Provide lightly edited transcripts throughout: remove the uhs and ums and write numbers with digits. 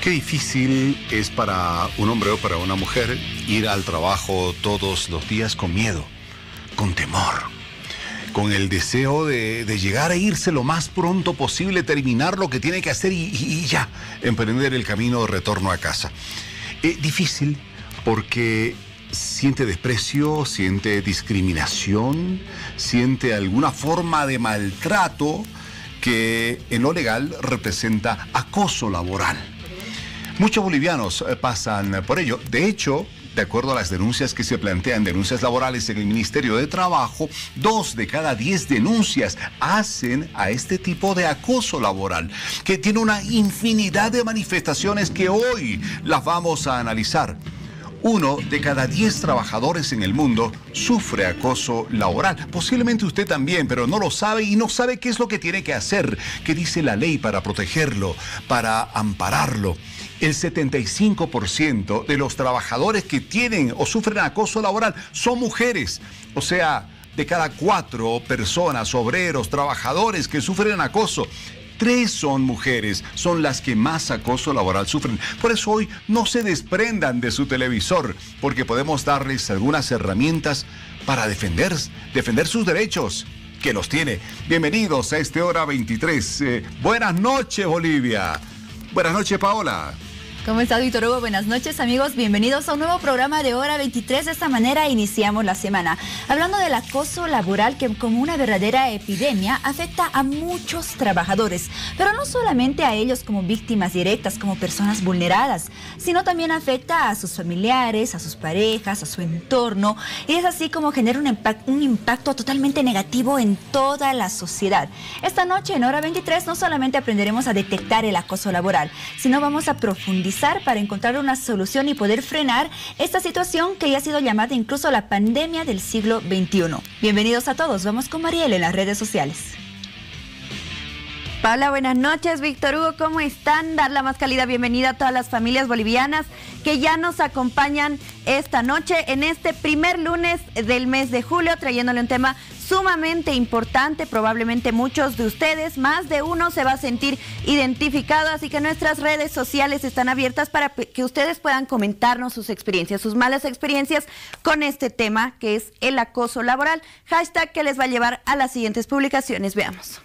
Qué difícil es para un hombre o para una mujer ir al trabajo todos los días con miedo, con temor, con el deseo de llegar a irse lo más pronto posible, terminar lo que tiene que hacer y ya, emprender el camino de retorno a casa. Difícil porque siente desprecio, siente discriminación, siente alguna forma de maltrato que en lo legal representa acoso laboral. Muchos bolivianos pasan por ello. De hecho, de acuerdo a las denuncias que se plantean, denuncias laborales en el Ministerio de Trabajo, 2 de cada 10 denuncias hacen a este tipo de acoso laboral, que tiene una infinidad de manifestaciones que hoy las vamos a analizar. 1 de cada 10 trabajadores en el mundo sufre acoso laboral. Posiblemente usted también, pero no lo sabe y no sabe qué es lo que tiene que hacer, qué dice la ley para protegerlo, para ampararlo. El 75% de los trabajadores que tienen o sufren acoso laboral son mujeres. O sea, de cada 4 personas, obreros, trabajadores que sufren acoso, 3 son mujeres, son las que más acoso laboral sufren. Por eso hoy no se desprendan de su televisor, porque podemos darles algunas herramientas para defender sus derechos, que los tiene. Bienvenidos a este Hora 23. Buenas noches, Bolivia. Buenas noches, Paola. ¿Cómo estás, Víctor Hugo? Buenas noches, amigos. Bienvenidos a un nuevo programa de Hora 23. De esta manera iniciamos la semana, hablando del acoso laboral que como una verdadera epidemia afecta a muchos trabajadores, pero no solamente a ellos como víctimas directas, como personas vulneradas, sino también afecta a sus familiares, a sus parejas, a su entorno, y es así como genera un impacto totalmente negativo en toda la sociedad. Esta noche en Hora 23 no solamente aprenderemos a detectar el acoso laboral, sino vamos a profundizar para encontrar una solución y poder frenar esta situación que ya ha sido llamada incluso la pandemia del siglo XXI. Bienvenidos a todos, vamos con Mariel en las redes sociales. Paula, buenas noches. Víctor Hugo, ¿cómo están? Dar la más cálida bienvenida a todas las familias bolivianas que ya nos acompañan esta noche en este primer lunes del mes de julio, trayéndole un tema sumamente importante. Probablemente muchos de ustedes, más de uno, se va a sentir identificado, así que nuestras redes sociales están abiertas para que ustedes puedan comentarnos sus experiencias, sus malas experiencias con este tema que es el acoso laboral. Hashtag que les va a llevar a las siguientes publicaciones. Veamos.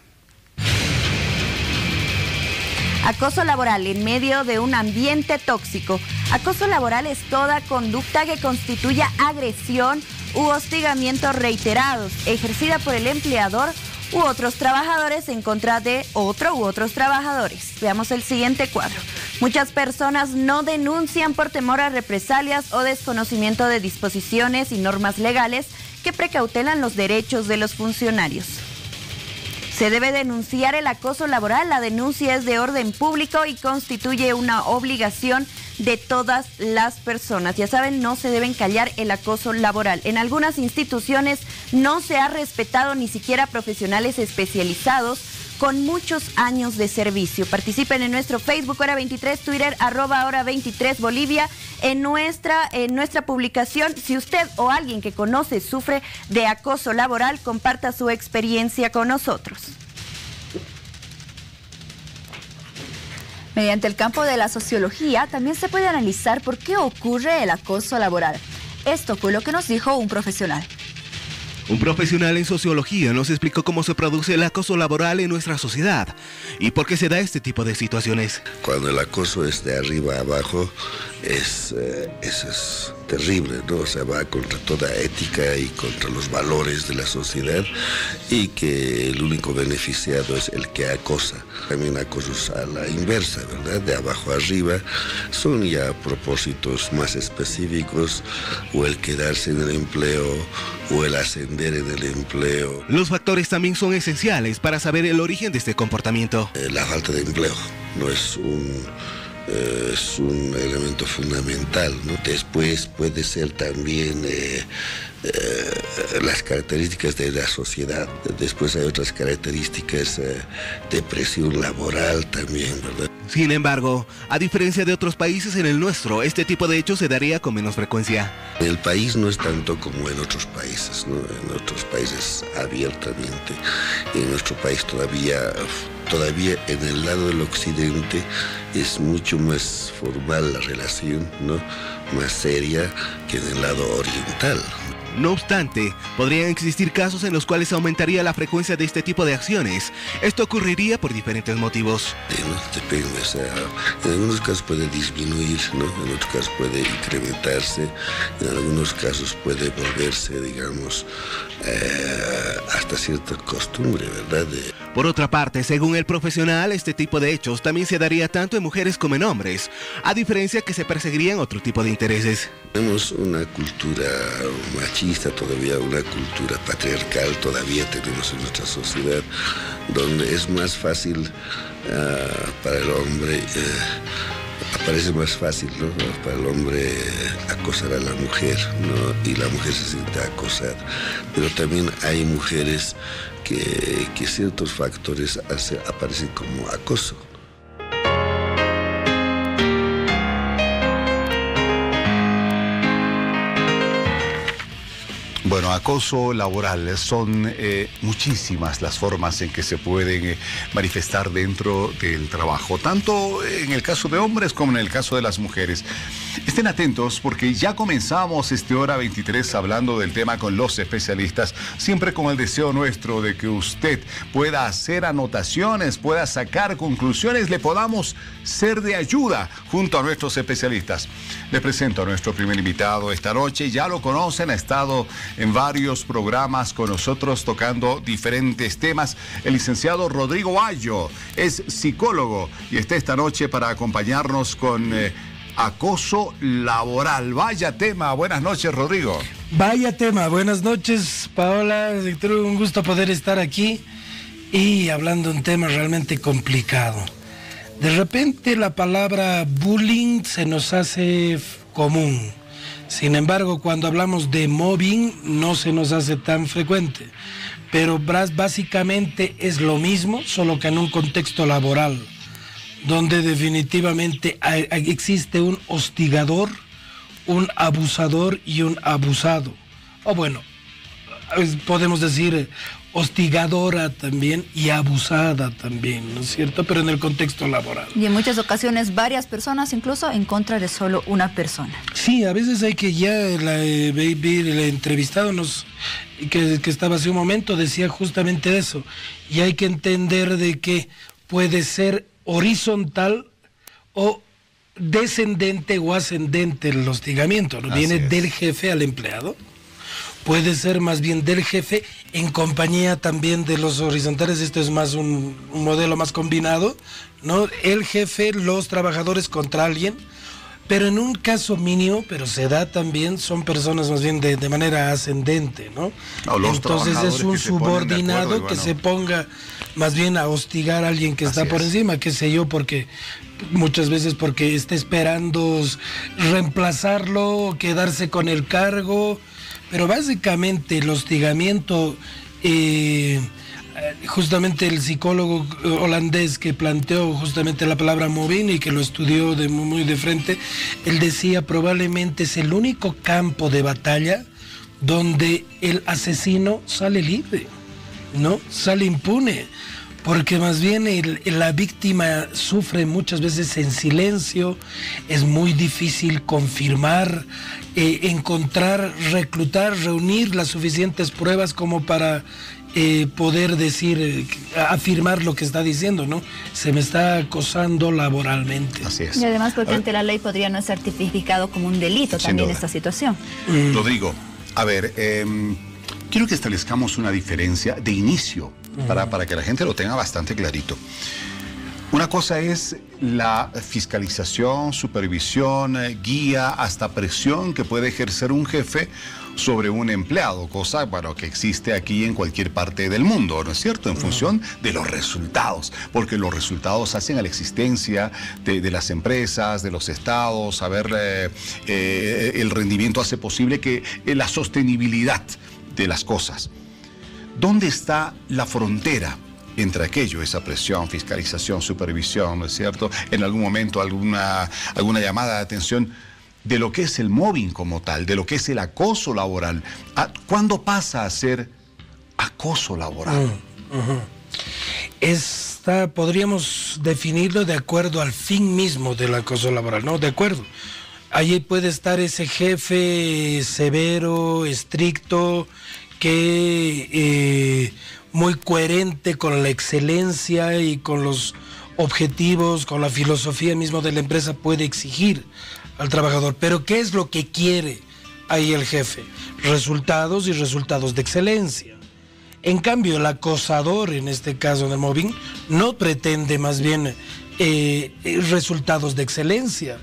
Acoso laboral en medio de un ambiente tóxico. Acoso laboral es toda conducta que constituya agresión u hostigamiento reiterados, ejercida por el empleador u otros trabajadores en contra de otro u otros trabajadores. Veamos el siguiente cuadro. Muchas personas no denuncian por temor a represalias o desconocimiento de disposiciones y normas legales que precautelan los derechos de los funcionarios. Se debe denunciar el acoso laboral. La denuncia es de orden público y constituye una obligación de todas las personas. Ya saben, no se deben callar el acoso laboral. En algunas instituciones no se ha respetado ni siquiera profesionales especializados con muchos años de servicio. Participen en nuestro Facebook Hora 23, Twitter @Hora 23 Bolivia. En nuestra publicación, si usted o alguien que conoce sufre de acoso laboral, comparta su experiencia con nosotros. Mediante el campo de la sociología también se puede analizar por qué ocurre el acoso laboral. Esto fue lo que nos dijo un profesional. Un profesional en sociología nos explicó cómo se produce el acoso laboral en nuestra sociedad y por qué se da este tipo de situaciones. Cuando el acoso es de arriba a abajo, eso es terrible, ¿no? O sea, va contra toda ética y contra los valores de la sociedad, y que el único beneficiado es el que acosa. También acosos a la inversa, ¿verdad? De abajo a arriba, son ya propósitos más específicos, o el quedarse en el empleo, o el ascender en el empleo. Los factores también son esenciales para saber el origen de este comportamiento. La falta de empleo no es un elemento fundamental, ¿no? Después puede ser también las características de la sociedad. Después hay otras características de presión laboral también, ¿verdad? Sin embargo, a diferencia de otros países, en el nuestro, este tipo de hechos se daría con menos frecuencia. En el país no es tanto como en otros países, ¿no? En otros países abiertamente. En nuestro país todavía todavía en el lado del occidente es mucho más formal la relación, ¿no? Más seria que en el lado oriental. No obstante, podrían existir casos en los cuales aumentaría la frecuencia de este tipo de acciones. Esto ocurriría por diferentes motivos. ¿No? Depende, o sea, en algunos casos puede disminuir, ¿no? En otros casos puede incrementarse, en algunos casos puede volverse, digamos, hasta cierta costumbre, ¿verdad? Por otra parte, según el profesional, este tipo de hechos también se daría tanto en mujeres como en hombres, a diferencia que se perseguirían otro tipo de intereses. Tenemos una cultura machista todavía, una cultura patriarcal todavía tenemos en nuestra sociedad, donde es más fácil para el hombre, parece más fácil, ¿no? Para el hombre acosar a la mujer, ¿no? Y la mujer se siente acosada. Pero también hay mujeres que ciertos factores aparecen como acoso. Bueno, acoso laboral, son muchísimas las formas en que se pueden manifestar dentro del trabajo, tanto en el caso de hombres como en el caso de las mujeres. Estén atentos porque ya comenzamos Hora 23 hablando del tema con los especialistas, siempre con el deseo nuestro de que usted pueda hacer anotaciones, pueda sacar conclusiones, le podamos ser de ayuda junto a nuestros especialistas. Les presento a nuestro primer invitado esta noche, ya lo conocen, ha estado en varios programas con nosotros tocando diferentes temas. El licenciado Rodrigo Ayo es psicólogo y está esta noche para acompañarnos con acoso laboral. Vaya tema. Buenas noches, Rodrigo. Vaya tema. Buenas noches, Paola. Un gusto poder estar aquí y hablando de un tema realmente complicado. De repente la palabra bullying se nos hace común. Sin embargo, cuando hablamos de mobbing no se nos hace tan frecuente. Pero básicamente es lo mismo, solo que en un contexto laboral, donde definitivamente existe un hostigador, un abusador y un abusado. O bueno, podemos decir hostigadora también y abusada también, ¿no es cierto? Pero en el contexto laboral. Y en muchas ocasiones varias personas, incluso en contra de solo una persona. Sí, a veces hay que ya, el entrevistado que estaba hace un momento decía justamente eso, y hay que entender de que puede ser horizontal o descendente o ascendente el hostigamiento, ¿no? Viene del jefe al empleado. Puede ser más bien del jefe en compañía también de los horizontales. Esto es más un modelo más combinado, ¿no? El jefe, los trabajadores contra alguien, pero en un caso mínimo, pero se da también, son personas más bien de manera ascendente, ¿no? Entonces es un subordinado que se ponga más bien a hostigar a alguien que está por encima, qué sé yo, porque muchas veces porque está esperando reemplazarlo, quedarse con el cargo. Pero básicamente el hostigamiento, justamente el psicólogo holandés que planteó justamente la palabra mobbing y que lo estudió muy de frente, él decía probablemente es el único campo de batalla donde el asesino sale libre, ¿no? Sale impune. Porque más bien la víctima sufre muchas veces en silencio, es muy difícil confirmar, encontrar, reclutar, reunir las suficientes pruebas como para poder decir, afirmar lo que está diciendo, ¿no? Se me está acosando laboralmente. Así es. Y además porque ante la ley podría no ser tipificado como un delito también esta situación. Rodrigo, a ver, quiero que establezcamos una diferencia de inicio para que la gente lo tenga bastante clarito. Una cosa es la fiscalización, supervisión, guía, hasta presión que puede ejercer un jefe sobre un empleado, cosa, bueno, que existe aquí en cualquier parte del mundo, ¿no es cierto? En función de los resultados, porque los resultados hacen a la existencia de las empresas, de los estados, el rendimiento hace posible que la sostenibilidad de las cosas. ¿Dónde está la frontera entre aquello, esa presión, fiscalización, supervisión, ¿no es cierto? En algún momento alguna llamada de atención de lo que es el mobbing como tal, de lo que es el acoso laboral. ¿Cuándo pasa a ser acoso laboral? Es podríamos definirlo de acuerdo al fin mismo del acoso laboral, ¿no? De acuerdo. Allí puede estar ese jefe severo, estricto, que muy coherente con la excelencia y con los objetivos, con la filosofía mismo de la empresa, puede exigir al trabajador. Pero ¿qué es lo que quiere ahí el jefe? Resultados y resultados de excelencia. En cambio, el acosador, en este caso del mobbing, no pretende más bien resultados de excelencia,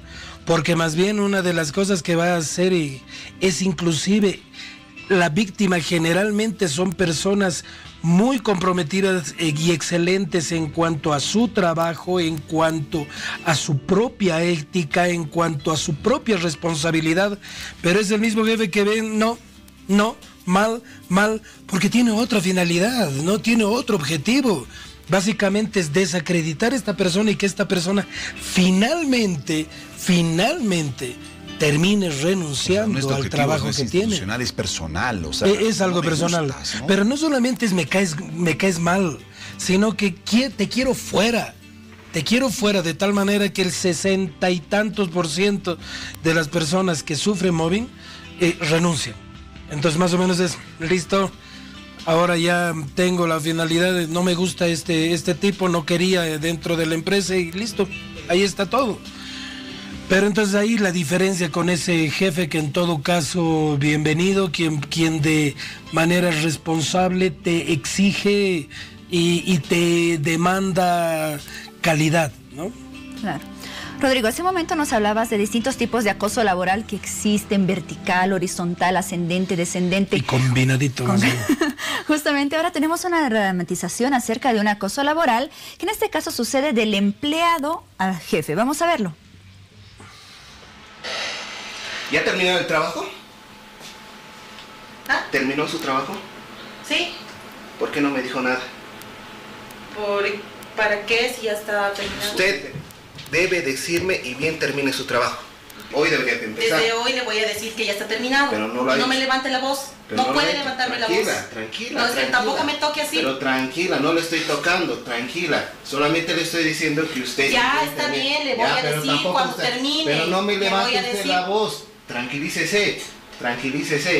porque más bien una de las cosas que va a hacer es inclusive la víctima generalmente son personas muy comprometidas y excelentes en cuanto a su trabajo, en cuanto a su propia ética, en cuanto a su propia responsabilidad, pero es el mismo jefe que ve, no, mal, porque tiene otra finalidad, no tiene otro objetivo. Básicamente es desacreditar a esta persona y que esta persona finalmente termine renunciando al trabajo que tiene. Es personal, o sea, es algo personal, gustas, ¿no? Pero no solamente es me caes mal, sino que te quiero fuera. Te quiero fuera, de tal manera que el 60 y tantos % de las personas que sufren mobbing renuncian. Entonces más o menos es, listo, ahora ya tengo la finalidad de no me gusta este tipo, no quería dentro de la empresa y listo, ahí está todo. Pero entonces ahí la diferencia con ese jefe que en todo caso, bienvenido, quien de manera responsable te exige y te demanda calidad, ¿no? Claro. Rodrigo, hace un momento nos hablabas de distintos tipos de acoso laboral que existen, vertical, horizontal, ascendente, descendente. Y combinadito. Más bien. Justamente ahora tenemos una dramatización acerca de un acoso laboral que en este caso sucede del empleado al jefe. Vamos a verlo. ¿Ya terminó el trabajo? ¿Ah? ¿Terminó su trabajo? Sí. ¿Por qué no me dijo nada? ¿Para qué si ya está terminado? Usted debe decirme y bien termine su trabajo. Hoy debería de empezar. Desde hoy le voy a decir que ya está terminado. Pero no lo ha No hecho. me levante la voz. Pero no puede levantarme la voz. Tranquila. No, es que tampoco me toque así. Pero tranquila, no le estoy tocando, tranquila. Solamente le estoy diciendo que usted... Ya está bien, le voy a decir cuando termine. Pero no me levante usted usted la voz. Tranquilícese.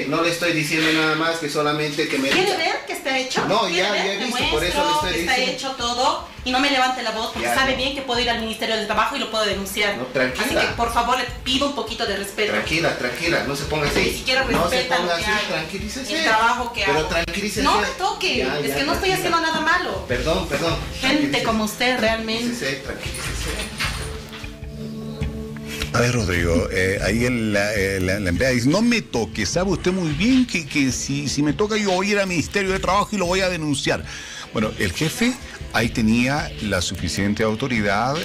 No le estoy diciendo nada más que solamente que me... ¿Quiere ver que está hecho? No, ya he visto, por eso le estoy diciendo. Está hecho todo y no me levante la voz porque Ya, sabe no. bien que puedo ir al Ministerio del Trabajo y lo puedo denunciar. No, tranquila. Así que por favor le pido un poquito de respeto. Tranquila, no se ponga así. Ni siquiera no se respeta ponga lo que así, hago, tranquilícese. el trabajo que Pero hago. tranquilícese. No me toque, Ya, es que no estoy tranquila. haciendo nada malo. Perdón. Gente Tranquilícese. como usted realmente. Tranquilícese. A ver, Rodrigo, ahí la empleada dice, no me toque, sabe usted muy bien que si me toca yo voy a ir al Ministerio de Trabajo y lo voy a denunciar. Bueno, el jefe ahí tenía la suficiente autoridad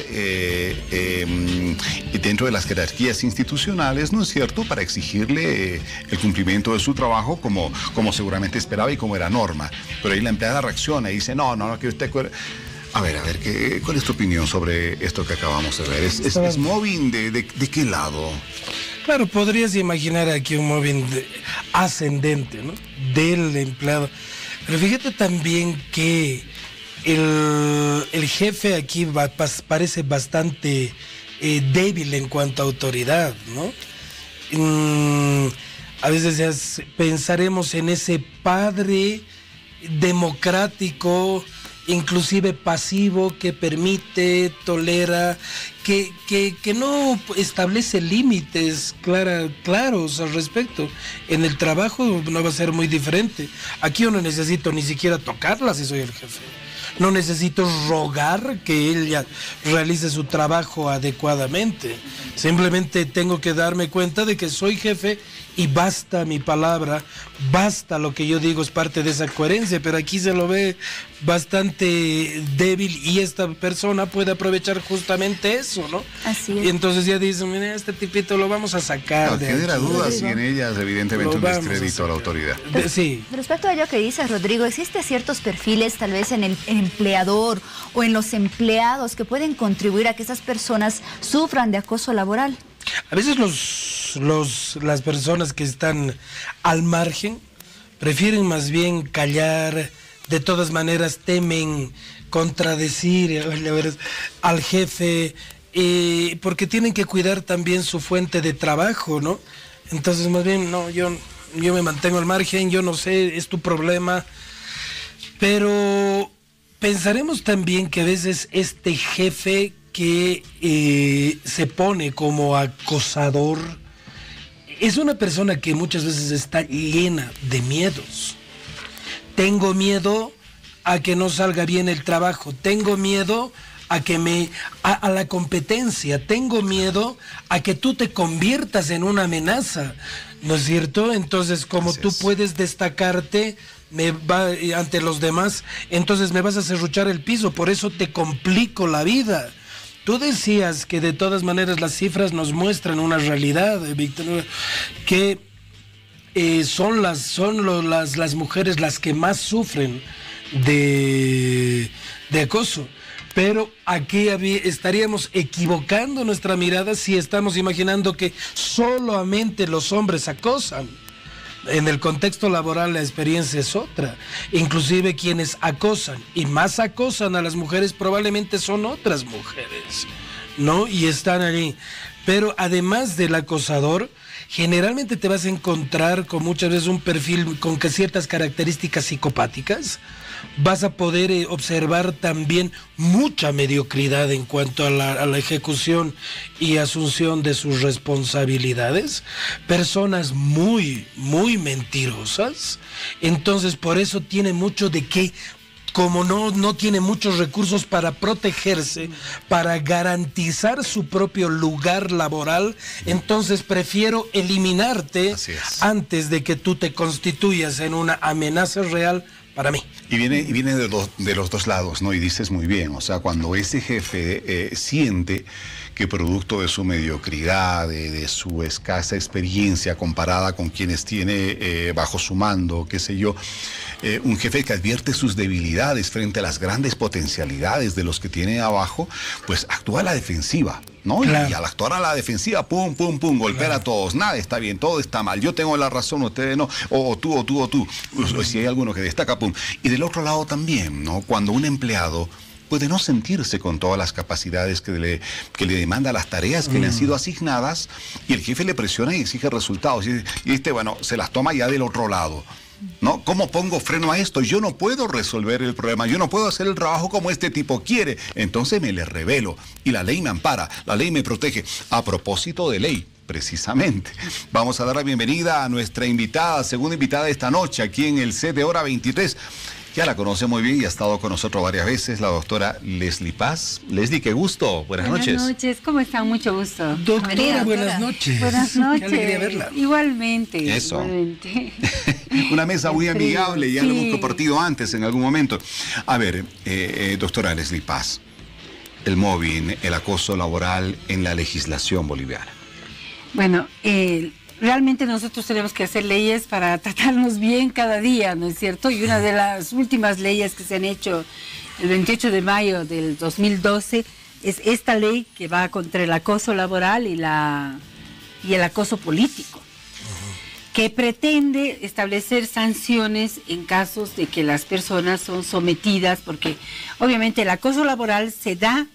dentro de las jerarquías institucionales, ¿no es cierto?, para exigirle el cumplimiento de su trabajo como seguramente esperaba y como era norma. Pero ahí la empleada reacciona y dice, no, que usted... A ver, ¿cuál es tu opinión sobre esto que acabamos de ver? ¿Es mobbing de qué lado? Claro, podrías imaginar aquí un mobbing ascendente, ¿no?, del empleado. Pero fíjate también que el jefe aquí parece bastante débil en cuanto a autoridad, ¿no? A veces pensaremos en ese padre democrático, inclusive pasivo, que permite, tolera, que no establece límites claros al respecto. En el trabajo no va a ser muy diferente. Aquí yo no necesito ni siquiera tocarla si soy el jefe. No necesito rogar que ella realice su trabajo adecuadamente. Simplemente tengo que darme cuenta de que soy jefe y basta mi palabra, basta lo que yo digo, es parte de esa coherencia, pero aquí se lo ve bastante débil y esta persona puede aprovechar justamente eso, ¿no? Así es. Y entonces ya dicen, mira, este tipito lo vamos a sacar. No, de genera aquí. dudas y en ellas evidentemente Lo un vamos a descrédito a la sacar. autoridad. Sí. Respecto a ello que dices, Rodrigo, ¿existen ciertos perfiles tal vez en el empleador o en los empleados que pueden contribuir a que esas personas sufran de acoso laboral? A veces las personas que están al margen prefieren más bien callar, de todas maneras temen contradecir al jefe, porque tienen que cuidar también su fuente de trabajo, ¿no? Entonces, más bien, no, yo me mantengo al margen, yo no sé, es tu problema. Pero pensaremos también que a veces este jefe que se pone como acosador es una persona que muchas veces está llena de miedos. Tengo miedo a que no salga bien el trabajo, tengo miedo a la competencia, tengo miedo a que tú te conviertas en una amenaza, ¿no es cierto? Entonces, como tú puedes destacarte ante los demás, entonces me vas a serruchar el piso, por eso te complico la vida. Tú decías que de todas maneras las cifras nos muestran una realidad, Víctor, que son las mujeres las que más sufren de acoso. Pero aquí estaríamos equivocando nuestra mirada si estamos imaginando que solamente los hombres acosan. En el contexto laboral la experiencia es otra. Inclusive quienes acosan y más acosan a las mujeres probablemente son otras mujeres, ¿no? Y están ahí. Pero además del acosador, generalmente te vas a encontrar con muchas veces un perfil con ciertas características psicopáticas. Vas a poder observar también mucha mediocridad en cuanto a la ejecución y asunción de sus responsabilidades. Personas muy, muy mentirosas. Entonces, por eso tiene mucho de que, como no tiene muchos recursos para protegerse, para garantizar su propio lugar laboral, entonces prefiero eliminarte antes de que tú te constituyas en una amenaza real para mí. Y viene de los dos lados, ¿no? Y dices muy bien, o sea, cuando ese jefe siente que producto de su mediocridad, de su escasa experiencia comparada con quienes tiene bajo su mando, qué sé yo, un jefe que advierte sus debilidades frente a las grandes potencialidades de los que tiene abajo, pues actúa a la defensiva, ¿no? Claro. Y al actuar a la defensiva, pum, golpear a todos, nada está bien, todo está mal, yo tengo la razón, ustedes no, o tú, o si hay alguno que destaca, pum. Y del otro lado también, ¿no? Cuando un empleado puede no sentirse con todas las capacidades que le demanda las tareas que le han sido asignadas, y el jefe le presiona y exige resultados, y bueno, se las toma ya del otro lado, ¿no? ¿Cómo pongo freno a esto? Yo no puedo resolver el problema, yo no puedo hacer el trabajo como este tipo quiere, entonces me le rebelo, y la ley me ampara, la ley me protege. A propósito de ley, precisamente, vamos a dar la bienvenida a nuestra invitada, segunda invitada de esta noche, aquí en el set de Hora 23. Ya la conoce muy bien y ha estado con nosotros varias veces, la doctora Leslie Paz. Leslie, qué gusto. Buenas noches. Buenas noches, ¿cómo están? Mucho gusto. Doctora, buenas noches. Buenas noches. Qué alegría verla. Igualmente. Eso. Igualmente. Una mesa muy amigable, ya lo hemos compartido antes en algún momento. A ver, doctora Leslie Paz, el mobbing, el acoso laboral en la legislación boliviana. Bueno, realmente nosotros tenemos que hacer leyes para tratarnos bien cada día, ¿no es cierto? Y una de las últimas leyes que se han hecho el 28 de mayo del 2012 es esta ley que va contra el acoso laboral y el acoso político, que pretende establecer sanciones en casos de que las personas son sometidas, porque obviamente el acoso laboral se da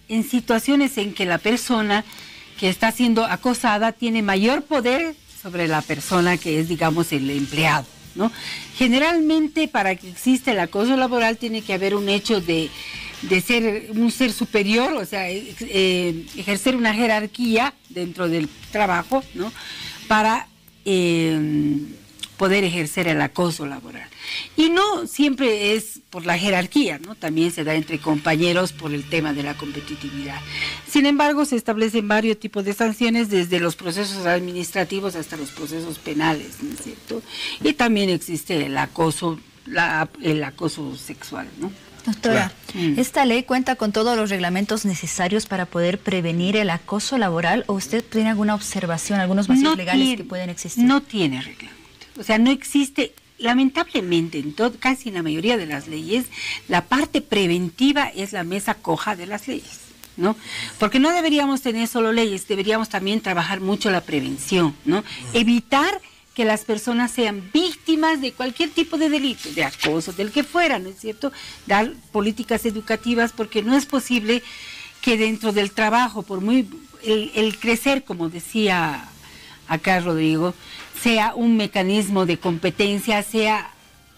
en situaciones en que la persona que está siendo acosada tiene mayor poder sobre la persona que es, digamos, el empleado, ¿no? Generalmente, para que exista el acoso laboral tiene que haber un hecho de ser un ser superior, o sea, ejercer una jerarquía dentro del trabajo, ¿no? Para poder ejercer el acoso laboral. Y no siempre es por la jerarquía, ¿no? También se da entre compañeros por el tema de la competitividad. Sin embargo, se establecen varios tipos de sanciones, desde los procesos administrativos hasta los procesos penales, ¿no es cierto? Y también existe el acoso sexual, ¿no? Doctora, ¿esta ley cuenta con todos los reglamentos necesarios para poder prevenir el acoso laboral, o usted tiene alguna observación, algunos vacíos legales que pueden existir? No tiene reglamento. O sea, no existe, lamentablemente, casi en la mayoría de las leyes, la parte preventiva es la mesa coja de las leyes, ¿no? Porque no deberíamos tener solo leyes, deberíamos también trabajar mucho la prevención, ¿no? Evitar que las personas sean víctimas de cualquier tipo de delito, de acoso, del que fuera, ¿no es cierto? Dar políticas educativas, porque no es posible que dentro del trabajo, por muy el crecer, como decía acá Rodrigo, sea un mecanismo de competencia, sea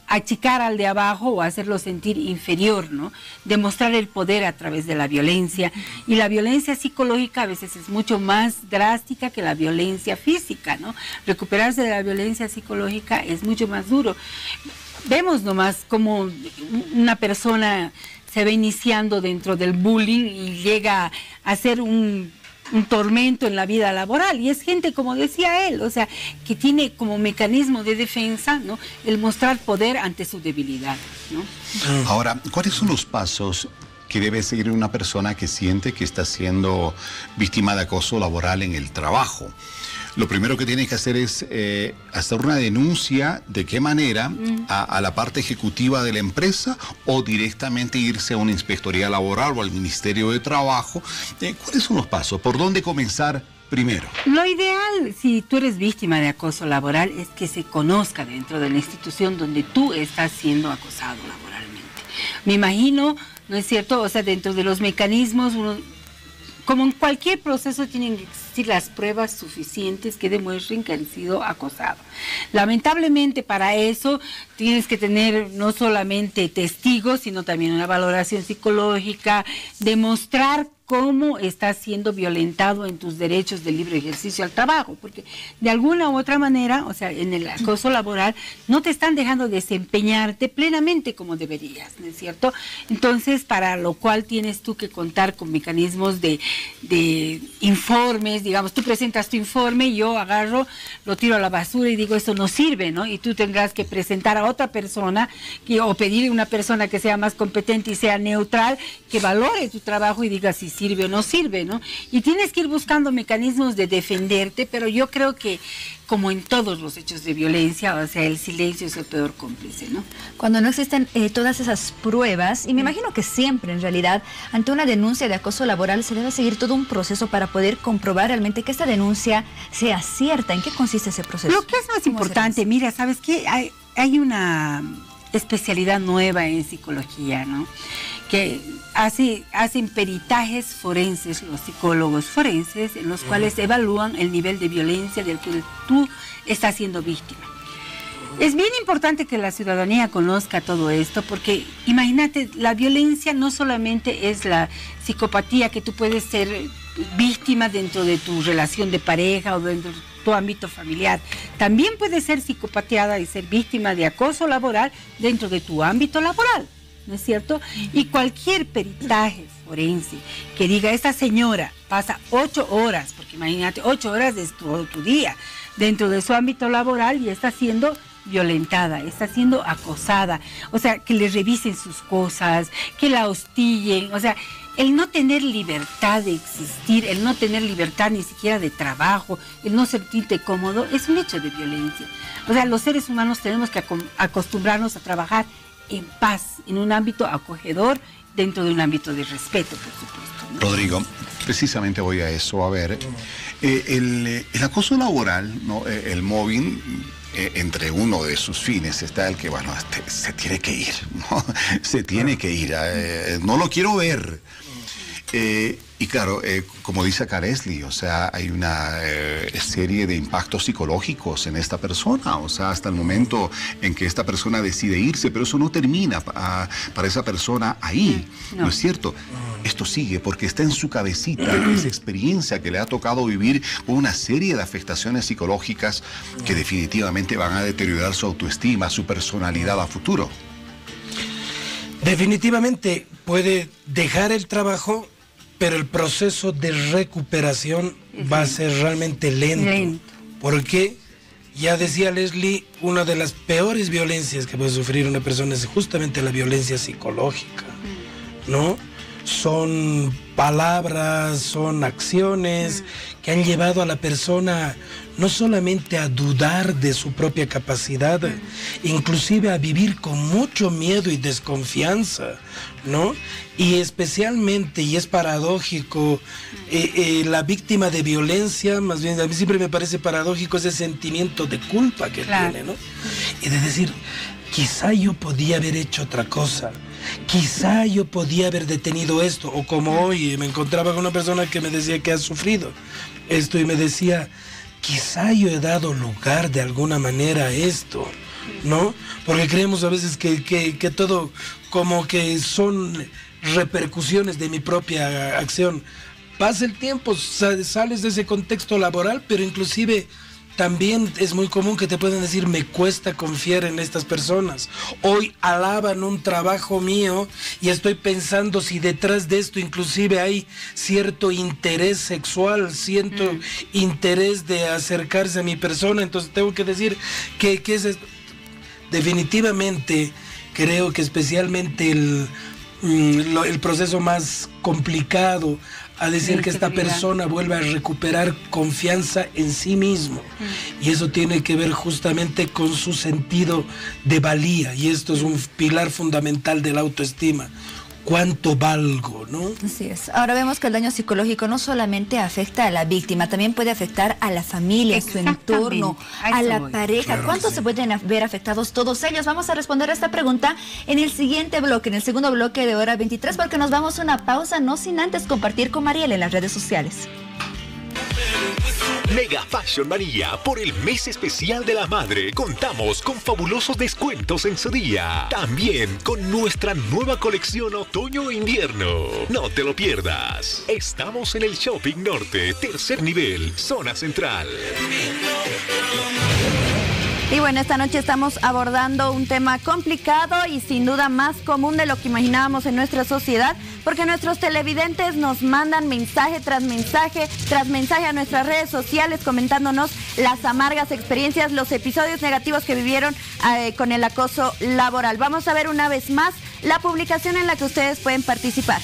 achicar al de abajo o hacerlo sentir inferior, ¿no? Demostrar el poder a través de la violencia. Y la violencia psicológica a veces es mucho más drástica que la violencia física, ¿no? Recuperarse de la violencia psicológica es mucho más duro. Vemos nomás cómo una persona se va iniciando dentro del bullying y llega a ser un tormento en la vida laboral, y es gente, como decía él, o sea, que tiene como mecanismo de defensa, ¿no?, el mostrar poder ante su debilidad, ¿no? Ahora, ¿cuáles son los pasos que debe seguir una persona que siente que está siendo víctima de acoso laboral en el trabajo? Lo primero que tiene que hacer es hacer una denuncia. ¿De qué manera? A la parte ejecutiva de la empresa, o directamente irse a una inspectoría laboral o al Ministerio de Trabajo. ¿Cuáles son los pasos? ¿Por dónde comenzar primero? Lo ideal, si tú eres víctima de acoso laboral, es que se conozca dentro de la institución donde tú estás siendo acosado laboralmente. Me imagino, ¿no es cierto? O sea, dentro de los mecanismos, como en cualquier proceso, tienen que existir las pruebas suficientes que demuestren que han sido acosados. Lamentablemente, para eso tienes que tener no solamente testigos, sino también una valoración psicológica, demostrar cómo estás siendo violentado en tus derechos de libre ejercicio al trabajo, porque de alguna u otra manera, o sea, en el acoso laboral, no te están dejando desempeñarte plenamente como deberías, ¿no es cierto? Entonces, para lo cual tienes tú que contar con mecanismos de informes, digamos, tú presentas tu informe y yo agarro, lo tiro a la basura y digo, esto no sirve, ¿no? Y tú tendrás que presentar a otra persona o pedirle a una persona que sea más competente y sea neutral, que valore tu trabajo y diga si sirve o no sirve, ¿no? Y tienes que ir buscando mecanismos de defenderte, pero yo creo que, como en todos los hechos de violencia, o sea, el silencio es el peor cómplice, ¿no? Cuando no existen todas esas pruebas, y me imagino que siempre, en realidad, ante una denuncia de acoso laboral se debe seguir todo un proceso para poder comprobar realmente que esta denuncia sea cierta. ¿En qué consiste ese proceso? Lo que es más importante, mira, ¿sabes qué? Hay una especialidad nueva en psicología, ¿no?, que hacen peritajes forenses, los psicólogos forenses, en los cuales evalúan el nivel de violencia del que tú estás siendo víctima. Es bien importante que la ciudadanía conozca todo esto, porque imagínate, la violencia no solamente es la psicopatía que tú puedes ser víctima dentro de tu relación de pareja o dentro de tu ámbito familiar. También puedes ser psicopateada y ser víctima de acoso laboral dentro de tu ámbito laboral, ¿no es cierto? Y cualquier peritaje forense que diga, esta señora pasa 8 horas, porque imagínate, 8 horas de todo tu día dentro de su ámbito laboral y está siendo violentada, está siendo acosada, o sea, que le revisen sus cosas, que la hostiguen, o sea, el no tener libertad de existir, el no tener libertad ni siquiera de trabajo, el no sentirte cómodo, es un hecho de violencia. O sea, los seres humanos tenemos que acostumbrarnos a trabajar en paz, en un ámbito acogedor, dentro de un ámbito de respeto, por supuesto, ¿no? Rodrigo, precisamente voy a eso. A ver, el acoso laboral, ¿no?, el mobbing, entre uno de sus fines está el que, bueno, se tiene que ir, ¿no? Se tiene que ir, no lo quiero ver. Y claro, como dice Caresli, o sea, hay una serie de impactos psicológicos en esta persona, o sea, hasta el momento en que esta persona decide irse, pero eso no termina para esa persona ahí, ¿no es cierto? Esto sigue porque está en su cabecita esa experiencia que le ha tocado vivir con una serie de afectaciones psicológicas que definitivamente van a deteriorar su autoestima, su personalidad a futuro. Definitivamente puede dejar el trabajo, pero el proceso de recuperación va a ser realmente lento. Porque, ya decía Leslie, una de las peores violencias que puede sufrir una persona es justamente la violencia psicológica, ¿no? Son palabras, son acciones que han llevado a la persona no solamente a dudar de su propia capacidad, inclusive a vivir con mucho miedo y desconfianza, ¿no? Y especialmente, y es paradójico, la víctima de violencia, más bien a mí siempre me parece paradójico ese sentimiento de culpa que tiene, ¿no? Y de decir, quizá yo podía haber hecho otra cosa. Quizá yo podía haber detenido esto, o como hoy me encontraba con una persona que me decía que ha sufrido esto y me decía, quizá yo he dado lugar de alguna manera a esto, ¿no? Porque creemos a veces que todo como que son repercusiones de mi propia acción. Pasa el tiempo, sales de ese contexto laboral, pero inclusive también es muy común que te puedan decir, me cuesta confiar en estas personas. Hoy alaban un trabajo mío y estoy pensando si detrás de esto inclusive hay cierto interés sexual, cierto interés de acercarse a mi persona. Entonces tengo que decir que es definitivamente, creo que especialmente el proceso más complicado a decir que esta persona vuelva a recuperar confianza en sí mismo. Y eso tiene que ver justamente con su sentido de valía. Y esto es un pilar fundamental de la autoestima. ¿Cuánto valgo, no? Así es. Ahora vemos que el daño psicológico no solamente afecta a la víctima, también puede afectar a la familia, a su entorno, a la pareja. Claro, ¿cuántos se pueden ver afectados todos ellos? Vamos a responder a esta pregunta en el siguiente bloque, en el segundo bloque de Hora 23, porque nos vamos a una pausa, no sin antes compartir con Mariela en las redes sociales. Mega Fashion Manía, por el mes especial de la madre, contamos con fabulosos descuentos en su día. También con nuestra nueva colección otoño-invierno. No te lo pierdas. Estamos en el Shopping Norte, tercer nivel, zona central. Y bueno, esta noche estamos abordando un tema complicado y sin duda más común de lo que imaginábamos en nuestra sociedad, porque nuestros televidentes nos mandan mensaje tras mensaje a nuestras redes sociales comentándonos las amargas experiencias, los episodios negativos que vivieron con el acoso laboral. Vamos a ver una vez más la publicación en la que ustedes pueden participar.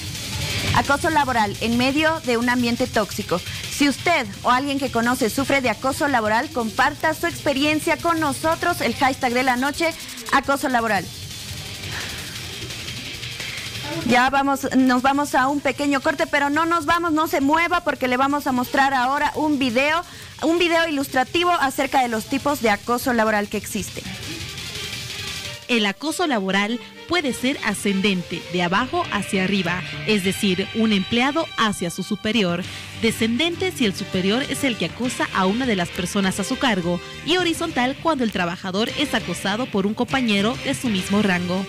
Acoso laboral en medio de un ambiente tóxico. Si usted o alguien que conoce sufre de acoso laboral, comparta su experiencia con nosotros. El hashtag de la noche, acoso laboral. Ya nos vamos a un pequeño corte, pero no nos vamos, no se mueva, porque le vamos a mostrar ahora un video ilustrativo acerca de los tipos de acoso laboral que existen. El acoso laboral puede ser ascendente, de abajo hacia arriba, es decir, un empleado hacia su superior. Descendente si el superior es el que acosa a una de las personas a su cargo. Y horizontal cuando el trabajador es acosado por un compañero de su mismo rango.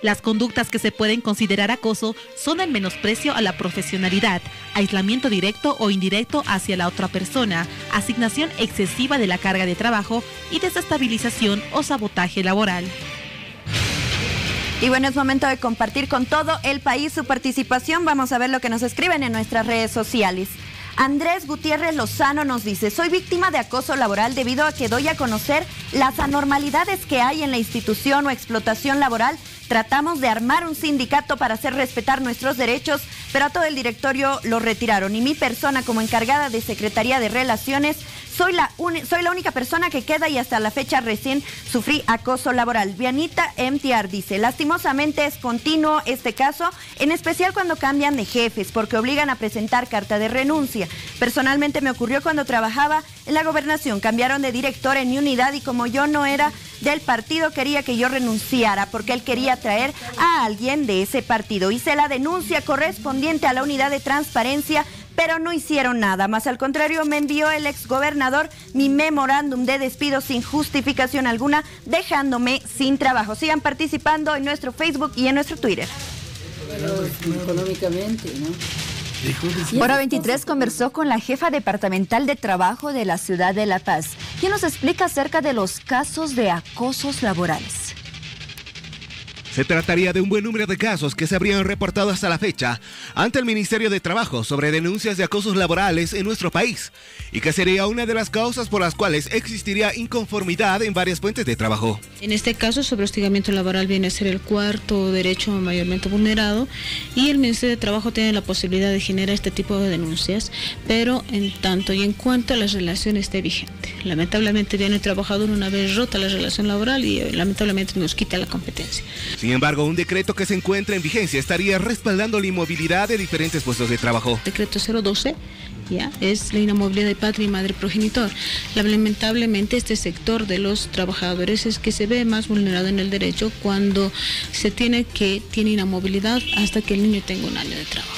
Las conductas que se pueden considerar acoso son el menosprecio a la profesionalidad, aislamiento directo o indirecto hacia la otra persona, asignación excesiva de la carga de trabajo y desestabilización o sabotaje laboral. Y bueno, es momento de compartir con todo el país su participación. Vamos a ver lo que nos escriben en nuestras redes sociales. Andrés Gutiérrez Lozano nos dice: soy víctima de acoso laboral debido a que doy a conocer las anormalidades que hay en la institución o explotación laboral. Tratamos de armar un sindicato para hacer respetar nuestros derechos, pero a todo el directorio lo retiraron. Y mi persona, como encargada de Secretaría de Relaciones, soy la única persona que queda y hasta la fecha recién sufrí acoso laboral. Vianita MTR dice: lastimosamente es continuo este caso, en especial cuando cambian de jefes, porque obligan a presentar carta de renuncia. Personalmente me ocurrió cuando trabajaba en la gobernación. Cambiaron de director en mi unidad y como yo no era del partido, quería que yo renunciara porque él quería traer a alguien de ese partido. Hice la denuncia correspondiente a la unidad de transparencia, pero no hicieron nada. Más al contrario, me envió el exgobernador mi memorándum de despido sin justificación alguna, dejándome sin trabajo. Sigan participando en nuestro Facebook y en nuestro Twitter. Económicamente, ¿no? Hora 23 conversó con la jefa departamental de trabajo de la ciudad de La Paz, quien nos explica acerca de los casos de acosos laborales. Se trataría de un buen número de casos que se habrían reportado hasta la fecha ante el Ministerio de Trabajo sobre denuncias de acosos laborales en nuestro país y que sería una de las causas por las cuales existiría inconformidad en varias fuentes de trabajo. En este caso, sobre hostigamiento laboral viene a ser el cuarto derecho mayormente vulnerado y el Ministerio de Trabajo tiene la posibilidad de generar este tipo de denuncias, pero en tanto y en cuanto a la relación esté vigente. Lamentablemente viene el trabajador una vez rota la relación laboral y lamentablemente nos quita la competencia. Sin embargo, un decreto que se encuentra en vigencia estaría respaldando la inmovilidad de diferentes puestos de trabajo. Decreto 012 ya es la inamovilidad de padre y madre progenitor. Lamentablemente este sector de los trabajadores es que se ve más vulnerado en el derecho cuando se tiene inamovilidad hasta que el niño tenga un año de trabajo.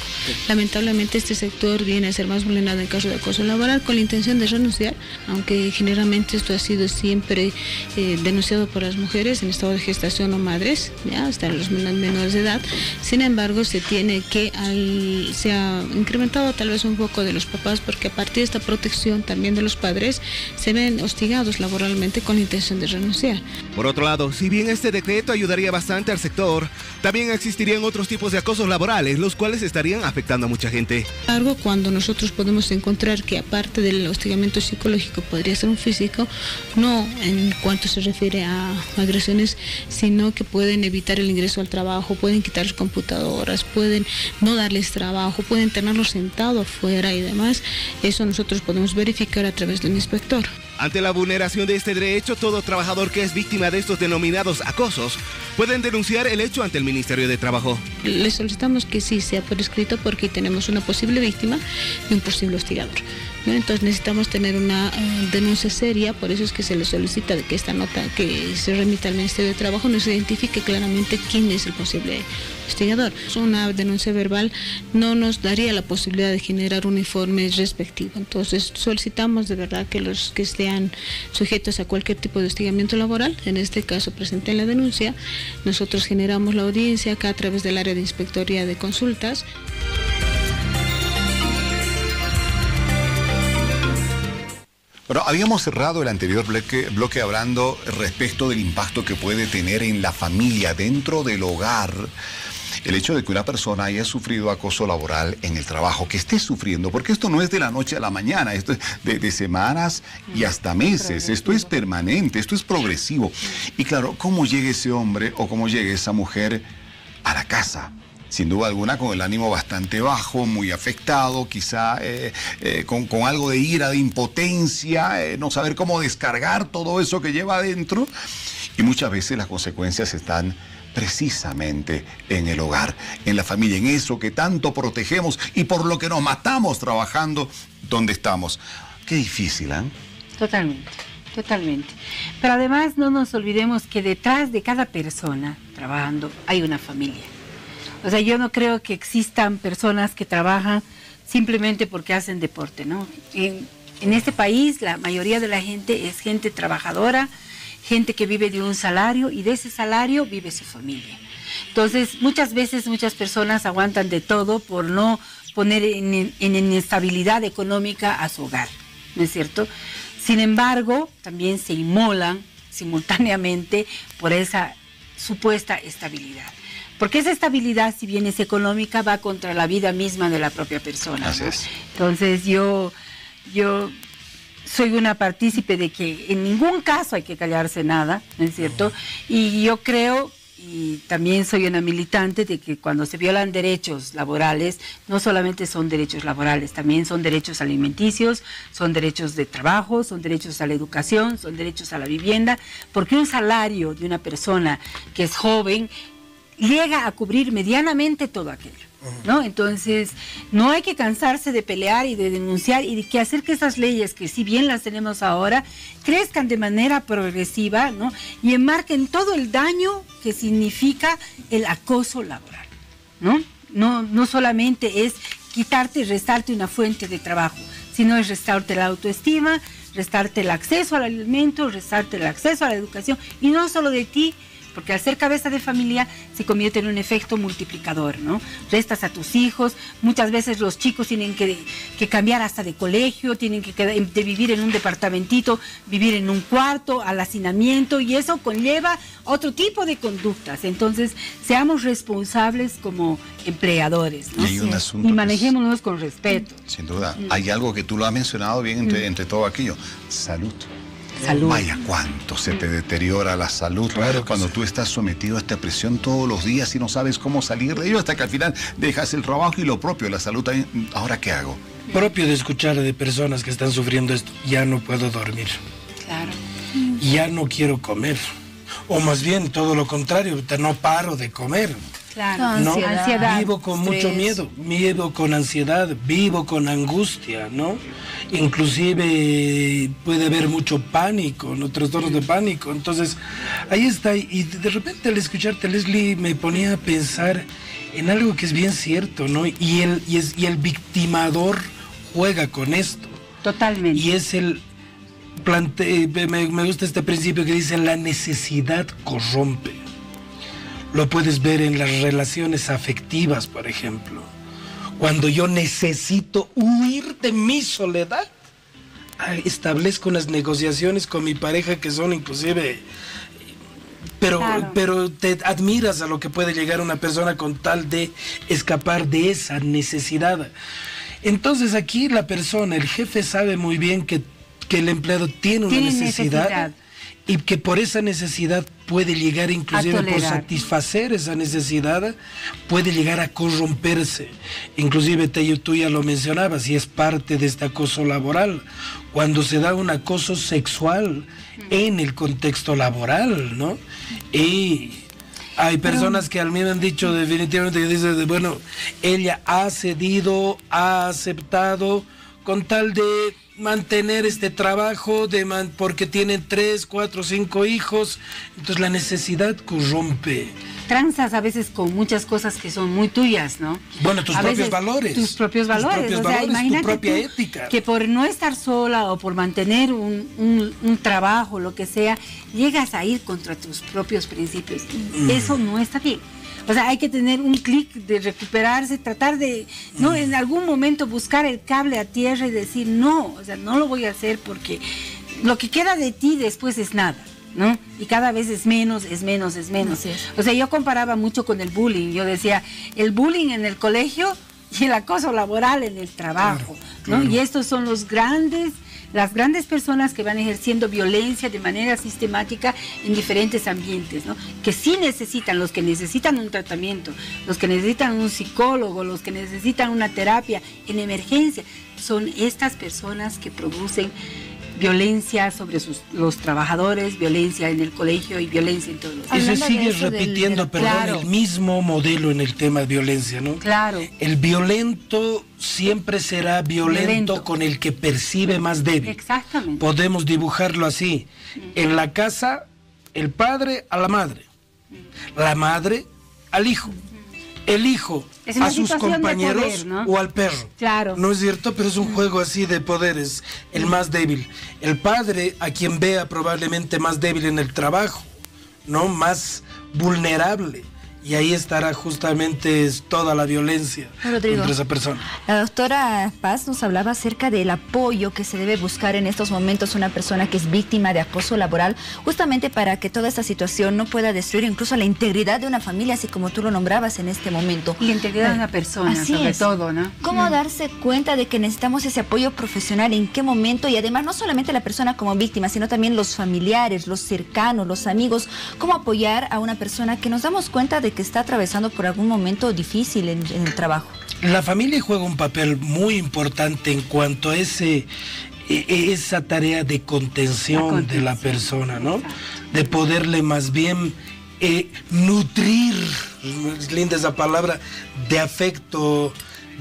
Lamentablemente este sector viene a ser más vulnerado en caso de acoso laboral con la intención de renunciar, aunque generalmente esto ha sido siempre denunciado por las mujeres en estado de gestación o madres, ya hasta los menores de edad. Sin embargo, se ha incrementado tal vez un poco de los papás porque a partir de esta protección también de los padres se ven hostigados laboralmente con la intención de renunciar. Por otro lado, si bien este decreto ayudaría bastante al sector, también existirían otros tipos de acosos laborales, los cuales estarían afectando a mucha gente. Algo cuando nosotros podemos encontrar que aparte del hostigamiento psicológico podría ser un físico, no en cuanto se refiere a agresiones, sino que pueden evitar el ingreso al trabajo, pueden quitarles computadoras, pueden no darles trabajo, pueden tenerlos sentados afuera y demás. Eso nosotros podemos verificar a través de un inspector. Ante la vulneración de este derecho, todo trabajador que es víctima de estos denominados acosos pueden denunciar el hecho ante el Ministerio de Trabajo. Le solicitamos que sí sea por escrito porque tenemos una posible víctima y un posible hostigador, ¿no? Entonces necesitamos tener una denuncia seria, por eso es que se le solicita de que esta nota que se remita al Ministerio de Trabajo nos identifique claramente quién es el posible hostigador. Una denuncia verbal no nos daría la posibilidad de generar un informe respectivo, entonces solicitamos de verdad que los que estén sujetos a cualquier tipo de hostigamiento laboral, en este caso presenten la denuncia, nosotros generamos la audiencia acá a través del área de inspectoría de consultas. Bueno, habíamos cerrado el anterior bloque hablando respecto del impacto que puede tener en la familia, dentro del hogar, el hecho de que una persona haya sufrido acoso laboral en el trabajo, que esté sufriendo, porque esto no es de la noche a la mañana, esto es de semanas y hasta meses, esto es permanente, esto es progresivo. Y claro, ¿cómo llega ese hombre o cómo llega esa mujer a la casa? Sin duda alguna con el ánimo bastante bajo, muy afectado, quizá con algo de ira, de impotencia, no saber cómo descargar todo eso que lleva adentro. Y muchas veces las consecuencias están precisamente en el hogar, en la familia, en eso que tanto protegemos y por lo que nos matamos trabajando donde estamos. Qué difícil, ¿eh? Totalmente, totalmente. Pero además no nos olvidemos que detrás de cada persona trabajando hay una familia. O sea, yo no creo que existan personas que trabajan simplemente porque hacen deporte, ¿no? En este país la mayoría de la gente es gente trabajadora, gente que vive de un salario y de ese salario vive su familia. Entonces, muchas veces muchas personas aguantan de todo por no poner en inestabilidad económica a su hogar, ¿no es cierto? Sin embargo, también se inmolan simultáneamente por esa supuesta estabilidad. Porque esa estabilidad, si bien es económica, va contra la vida misma de la propia persona, ¿no? Así es. Entonces yo soy una partícipe de que en ningún caso hay que callarse nada, ¿no es cierto? Y yo creo, y también soy una militante de que cuando se violan derechos laborales, no solamente son derechos laborales, también son derechos alimenticios, son derechos de trabajo, son derechos a la educación, son derechos a la vivienda, porque un salario de una persona que es joven llega a cubrir medianamente todo aquello, ¿no? Entonces, no hay que cansarse de pelear y de denunciar y de que hacer que esas leyes, que si bien las tenemos ahora, crezcan de manera progresiva, ¿no? Y enmarquen todo el daño que significa el acoso laboral, ¿no? No solamente es quitarte y restarte una fuente de trabajo, sino es restarte la autoestima, restarte el acceso al alimento, restarte el acceso a la educación, y no solo de ti, porque al ser cabeza de familia se convierte en un efecto multiplicador, ¿no? Restas a tus hijos, muchas veces los chicos tienen que cambiar hasta de colegio, tienen que de vivir en un departamentito, vivir en un cuarto, al hacinamiento, y eso conlleva otro tipo de conductas. Entonces, seamos responsables como empleadores, ¿no? Y hay un asunto y manejémonos con respeto. Sin duda. Hay algo que tú lo has mencionado bien entre todo aquello. Salud. Salud. Vaya, cuánto se te deteriora la salud cuando tú estás sometido a esta presión todos los días y no sabes cómo salir de ello hasta que al final dejas el trabajo y lo propio, la salud también. ¿Ahora qué hago? Propio de escuchar de personas que están sufriendo esto. Ya no puedo dormir. Claro. Ya no quiero comer. O más bien, todo lo contrario, no paro de comer. Claro, ¿no? ansiedad, vivo con estrés. mucho miedo, vivo con ansiedad, vivo con angustia, ¿no? Inclusive puede haber mucho pánico, ¿no? Trastornos de pánico. Entonces, ahí está. Y de repente al escucharte, Leslie, me ponía a pensar en algo que es bien cierto, ¿no? Y el victimador juega con esto. Totalmente. Y es me gusta este principio que dice: la necesidad corrompe. Lo puedes ver en las relaciones afectivas, por ejemplo. Cuando yo necesito huir de mi soledad, establezco unas negociaciones con mi pareja que son inclusive... Pero te admiras a lo que puede llegar una persona con tal de escapar de esa necesidad. Entonces aquí la persona, el jefe, sabe muy bien que el empleado tiene una necesidad. Y que por esa necesidad puede llegar, inclusive por satisfacer esa necesidad, puede llegar a corromperse. Inclusive tú ya lo mencionabas, y es parte de este acoso laboral, cuando se da un acoso sexual en el contexto laboral, ¿no? Y hay personas que a mí me han dicho definitivamente, que dicen, bueno, ella ha cedido, ha aceptado con tal de mantener este trabajo, porque tienen 3, 4, 5 hijos. Entonces la necesidad corrompe. Transas a veces con muchas cosas que son muy tuyas, ¿no? Bueno, tus propios valores. Tus propios valores. Imagínate tu propia ética. Que por no estar sola o por mantener un trabajo, lo que sea, llegas a ir contra tus propios principios. Eso no está bien. O sea, hay que tener un clic de recuperarse, tratar de, ¿no? En algún momento buscar el cable a tierra y decir, no, o sea, no lo voy a hacer porque lo que queda de ti después es nada, ¿no? Y cada vez es menos, es menos, es menos. O sea, yo comparaba mucho con el bullying. Yo decía, el bullying en el colegio y el acoso laboral en el trabajo, ¿no? Y estos son las grandes personas que van ejerciendo violencia de manera sistemática en diferentes ambientes, ¿no? Que sí necesitan, los que necesitan un tratamiento, los que necesitan un psicólogo, los que necesitan una terapia en emergencia, son estas personas que producen violencia sobre los trabajadores, violencia en el colegio y violencia en todos los lugares. Y se sigue repitiendo, el mismo modelo en el tema de violencia, ¿no? Claro. El violento siempre será violento con el que percibe más débil. Exactamente. Podemos dibujarlo así. En la casa, el padre a la madre. La madre al hijo. El hijo a sus compañeros poder, ¿no? O al perro. Claro. No es cierto, pero es un juego así de poderes. El más débil. El padre a quien vea probablemente más débil en el trabajo, ¿no? Más vulnerable. Y ahí estará justamente toda la violencia contra esa persona. La doctora Paz nos hablaba acerca del apoyo que se debe buscar en estos momentos una persona que es víctima de acoso laboral, justamente para que toda esta situación no pueda destruir incluso la integridad de una familia, así como tú lo nombrabas en este momento. Y la integridad de una persona, sobre todo, ¿no? ¿Cómo darse cuenta de que necesitamos ese apoyo profesional? ¿En qué momento? Y además, no solamente la persona como víctima, sino también los familiares, los cercanos, los amigos. ¿Cómo apoyar a una persona que nos damos cuenta de que está atravesando por algún momento difícil en el trabajo? La familia juega un papel muy importante en cuanto a esa tarea de contención de la persona, ¿no? De poderle más bien nutrir, es linda esa palabra, de afecto,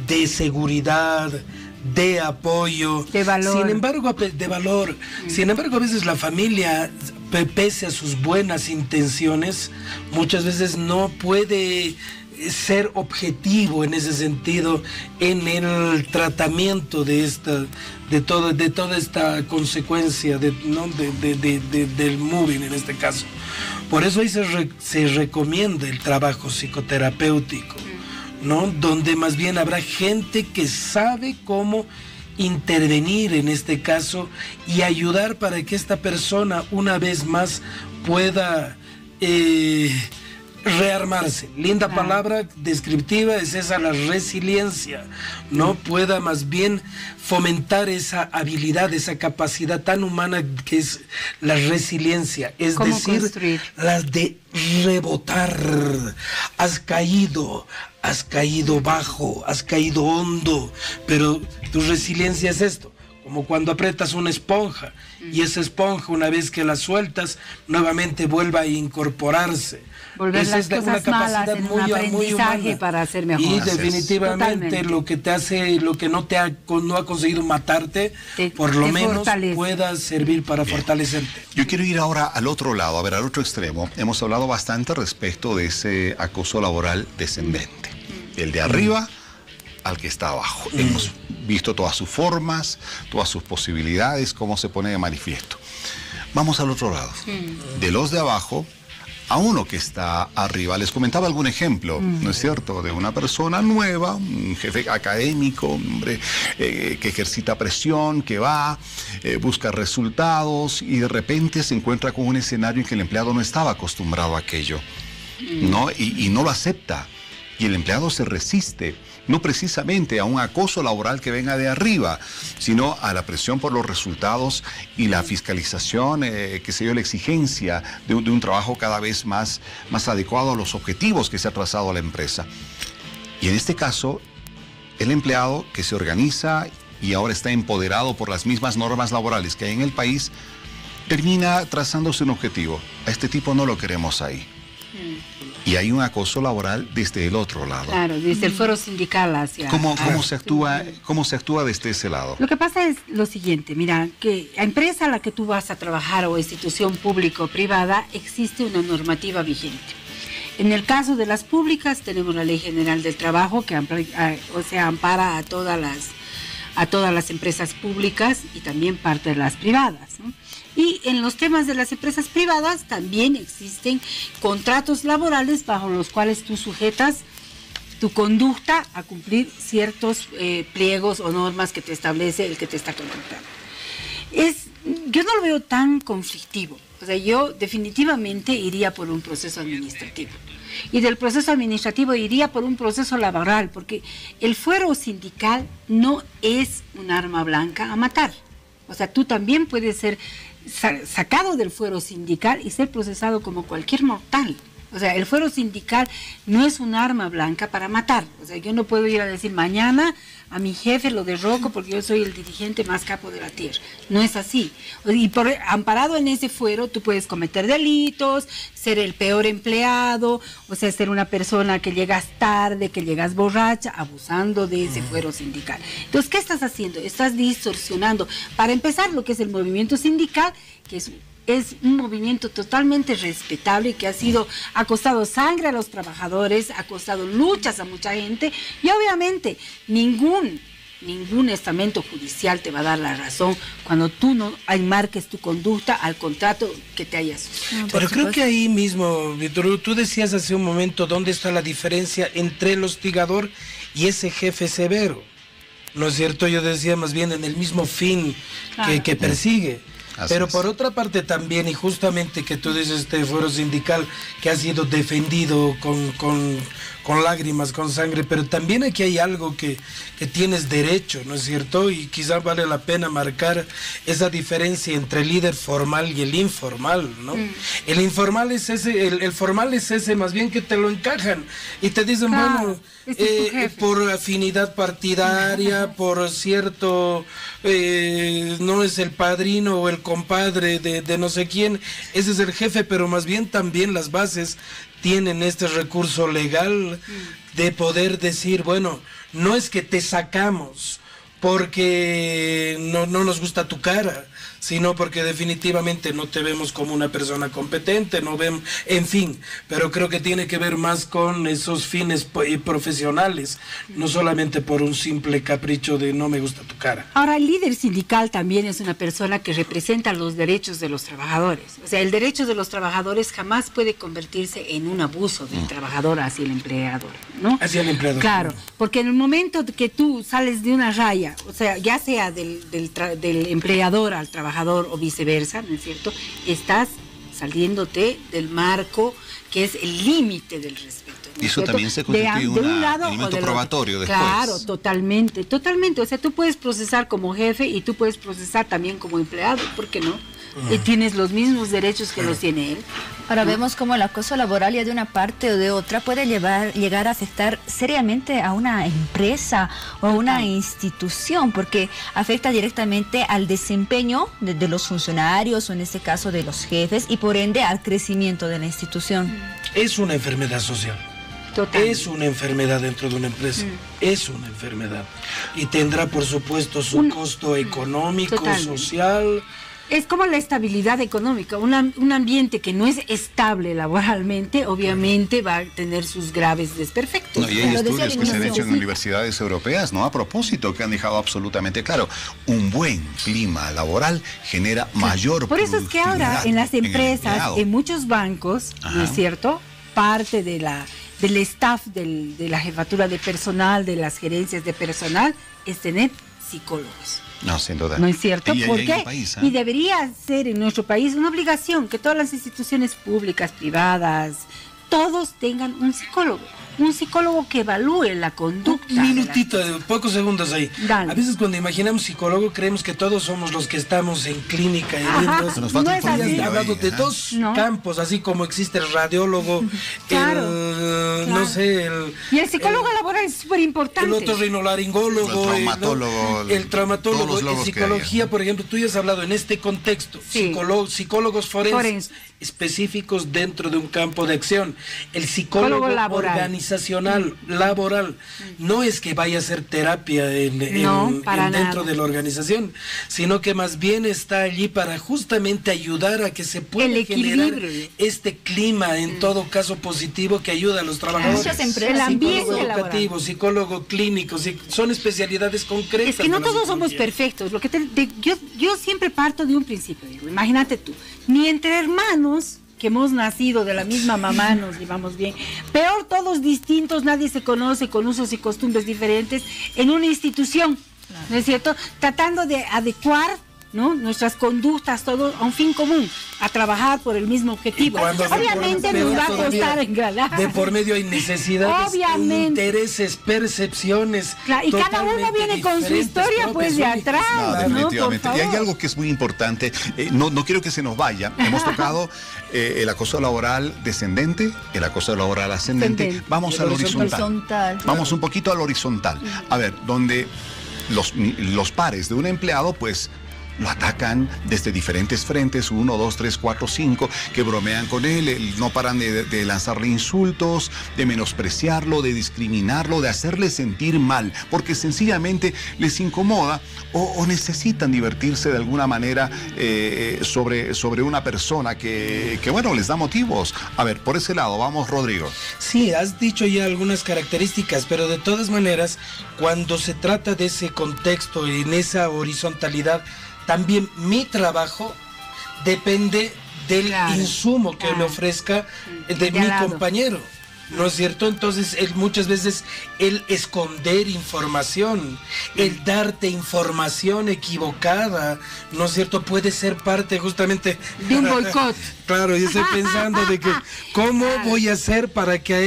de seguridad, de apoyo, de valor. Sin embargo, de valor. Sin embargo, a veces la familia, pese a sus buenas intenciones, muchas veces no puede ser objetivo en ese sentido en el tratamiento de toda esta consecuencia del moving en este caso. Por eso ahí se recomienda el trabajo psicoterapéutico, ¿no? Donde más bien habrá gente que sabe cómo intervenir en este caso y ayudar para que esta persona una vez más pueda rearmarse. Linda palabra descriptiva es esa, la resiliencia, ¿no? Pueda más bien fomentar esa habilidad, esa capacidad tan humana que es la resiliencia, es decir, la de rebotar. Has caído bajo, has caído hondo, pero tu resiliencia es esto, como cuando aprietas una esponja y esa esponja, una vez que la sueltas, nuevamente vuelve a incorporarse. Volver Esa las es una cosas malas capacidad en un muy aprendizaje humana. para ser mejor. Y definitivamente Totalmente. lo que te hace, lo que no ha conseguido matarte, por lo menos fortalece. pueda servir para fortalecerte. Yo quiero ir ahora al otro lado, a ver, al otro extremo. Hemos hablado bastante respecto de ese acoso laboral descendente. El de arriba al que está abajo. Hemos visto todas sus formas, todas sus posibilidades, cómo se pone de manifiesto. Vamos al otro lado. De los de abajo a uno que está arriba. Les comentaba algún ejemplo, ¿no es cierto? De una persona nueva, un jefe académico, un hombre que ejercita presión, que va, busca resultados y de repente se encuentra con un escenario en que el empleado no estaba acostumbrado a aquello, ¿no? Y no lo acepta. Y el empleado se resiste, no precisamente a un acoso laboral que venga de arriba, sino a la presión por los resultados y la fiscalización, qué sé yo, la exigencia de un trabajo cada vez más adecuado a los objetivos que se ha trazado a la empresa. Y en este caso, el empleado que se organiza y ahora está empoderado por las mismas normas laborales que hay en el país, termina trazándose un objetivo. A este tipo no lo queremos ahí. Y hay un acoso laboral desde el otro lado. Claro, desde el fuero sindical hacia... ¿Cómo se actúa desde ese lado? Lo que pasa es lo siguiente, mira, que la empresa a la que tú vas a trabajar o institución pública o privada, existe una normativa vigente. En el caso de las públicas tenemos la Ley General del Trabajo que ampara a todas las empresas públicas y también parte de las privadas, ¿no? Y en los temas de las empresas privadas también existen contratos laborales bajo los cuales tú sujetas tu conducta a cumplir ciertos pliegos o normas que te establece el que te está contratando. Yo no lo veo tan conflictivo. O sea, yo definitivamente iría por un proceso administrativo. Y del proceso administrativo iría por un proceso laboral, porque el fuero sindical no es un arma blanca a matar. O sea, tú también puedes ser sacado del fuero sindical y ser procesado como cualquier mortal. O sea, el fuero sindical no es un arma blanca para matar. O sea, yo no puedo ir a decir mañana a mi jefe lo derroco porque yo soy el dirigente más capo de la tierra. No es así. Y amparado en ese fuero, tú puedes cometer delitos, ser el peor empleado, o sea, ser una persona que llegas tarde, que llegas borracha, abusando de ese fuero sindical. Entonces, ¿qué estás haciendo? Estás distorsionando. Para empezar, lo que es el movimiento sindical, que es un movimiento totalmente respetable que ha costado sangre a los trabajadores, ha costado luchas a mucha gente y obviamente ningún estamento judicial te va a dar la razón cuando tú no enmarques tu conducta al contrato que te hayas. Pero creo que ahí mismo, Víctor, tú decías hace un momento dónde está la diferencia entre el hostigador y ese jefe severo. ¿No es cierto? Yo decía más bien en el mismo fin que persigue. Pero por otra parte también, y justamente que tú dices este fuero sindical que ha sido defendido con lágrimas, con sangre, pero también aquí hay algo que tienes derecho, ¿no es cierto? Y quizás vale la pena marcar esa diferencia entre el líder formal y el informal, ¿no? El informal es ese, el formal es ese más bien que te lo encajan y te dicen, bueno, por afinidad partidaria, por cierto, no es el padrino o el compadre de no sé quién, ese es el jefe, pero más bien también las bases tienen este recurso legal de poder decir, bueno, no es que te sacamos porque no nos gusta tu cara, sino porque definitivamente no te vemos como una persona competente, no vemos, en fin, pero creo que tiene que ver más con esos fines profesionales, no solamente por un simple capricho de no me gusta tu cara. Ahora, el líder sindical también es una persona que representa los derechos de los trabajadores. O sea, el derecho de los trabajadores jamás puede convertirse en un abuso del trabajador hacia el empleador, ¿no? Hacia el empleador. Claro, porque en el momento que tú sales de una raya, o sea, ya sea del empleador al trabajador o viceversa, ¿no es cierto? Estás saliéndote del marco que es el límite del respeto. ¿no? Y eso también se constituye un elemento probatorio después. Claro, totalmente. O sea, tú puedes procesar como jefe y tú puedes procesar también como empleado, ¿por qué no? Tienes los mismos derechos que los tiene él. Ahora vemos cómo el acoso laboral, ya de una parte o de otra, puede llegar a afectar seriamente a una empresa o a una institución, porque afecta directamente al desempeño de los funcionarios, o en este caso de los jefes, y por ende al crecimiento de la institución. Es una enfermedad social. Total. Es una enfermedad dentro de una empresa, es una enfermedad. Y tendrá, por supuesto, su costo económico, social. Es como la estabilidad económica. Un ambiente que no es estable laboralmente, obviamente va a tener sus graves desperfectos. No, y hay estudios que se han hecho en universidades europeas, ¿no? A propósito, que han dejado absolutamente claro, un buen clima laboral genera mayor Por eso es que ahora en las empresas, en muchos bancos, ¿no es cierto? Parte del staff, de la jefatura de personal, de las gerencias de personal, es tener psicólogos. No, sin duda. ¿No es cierto? ¿Por qué? Y debería ser en nuestro país una obligación que todas las instituciones públicas, privadas, todos tengan un psicólogo que evalúe la conducta. Un minutito, pocos segundos ahí. Dale. A veces cuando imaginamos psicólogo creemos que todos somos los que estamos en clínica y viendo. Nos falta no hablado de dos campos, así como existe el radiólogo, no sé, y el psicólogo laboral es súper importante. El otorrinolaringólogo, el traumatólogo, en psicología, por ejemplo, tú ya has hablado en este contexto, psicólogos forenses específicos dentro de un campo de acción. El psicólogo organizacional, laboral, no es que vaya a hacer terapia dentro de la organización, sino que más bien está allí para justamente ayudar a que se pueda generar este clima, en todo caso positivo, que ayuda a los trabajadores. El ambiente educativo, psicólogo clínico, son especialidades concretas. Es que no todos somos perfectos. Yo siempre parto de un principio. Imagínate tú, ni entre hermanos que hemos nacido de la misma mamá nos llevamos bien. Peor, todos distintos, nadie se conoce, con usos y costumbres diferentes en una institución, ¿no es cierto? Tratando de adecuar, ¿no?, nuestras conductas, todo a un fin común, a trabajar por el mismo objetivo. Obviamente nos va a costar engranar. De por medio hay necesidades, intereses, percepciones. Claro, y cada uno viene con su historia pues de atrás. No, definitivamente. Y hay algo que es muy importante, no quiero que se nos vaya. Hemos tocado el acoso laboral descendente, el acoso laboral ascendente. Vamos al horizontal. Vamos un poquito al horizontal. A ver, donde los pares de un empleado pues lo atacan desde diferentes frentes, 1, 2, 3, 4, 5, que bromean con él, no paran de lanzarle insultos, de menospreciarlo, de discriminarlo, de hacerle sentir mal, porque sencillamente les incomoda o necesitan divertirse de alguna manera sobre una persona que, bueno, les da motivos. A ver, por ese lado, vamos, Rodrigo. Sí, has dicho ya algunas características, pero de todas maneras, cuando se trata de ese contexto, en esa horizontalidad, también mi trabajo depende del insumo que me ofrezca de mi compañero, ¿no es cierto? Entonces, muchas veces el esconder información, el darte información equivocada, ¿no es cierto?, puede ser parte justamente de un boicot. Claro, yo estoy pensando de que cómo voy a hacer para que a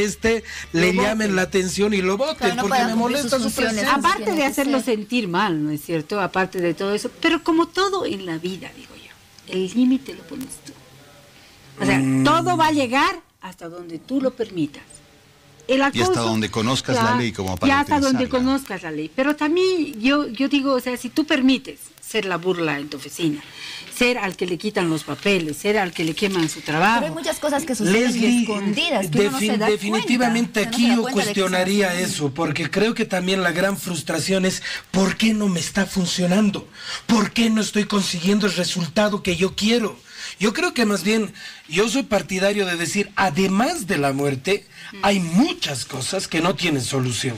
le llamen la atención y lo voten, porque me molesta su presencia. Aparte de hacerlo sentir mal, ¿no es cierto? Aparte de todo eso, pero como todo en la vida, digo yo, el límite lo pones tú. O sea, todo va a llegar hasta donde tú lo permitas. El acoso, y hasta donde conozcas la ley como para y hasta utilizarla. Donde conozcas la ley. Pero también yo digo, o sea, si tú permites, ser la burla en tu oficina, ser al que le quitan los papeles, ser al que le queman su trabajo. Pero hay muchas cosas que suceden escondidas, que uno no se da definitivamente cuenta, aquí no se da yo cuenta de que cuestionaría están eso, porque creo que también la gran frustración es ¿por qué no me está funcionando? ¿Por qué no estoy consiguiendo el resultado que yo quiero? Yo creo que más bien yo soy partidario de decir, además de la muerte, hay muchas cosas que no tienen solución.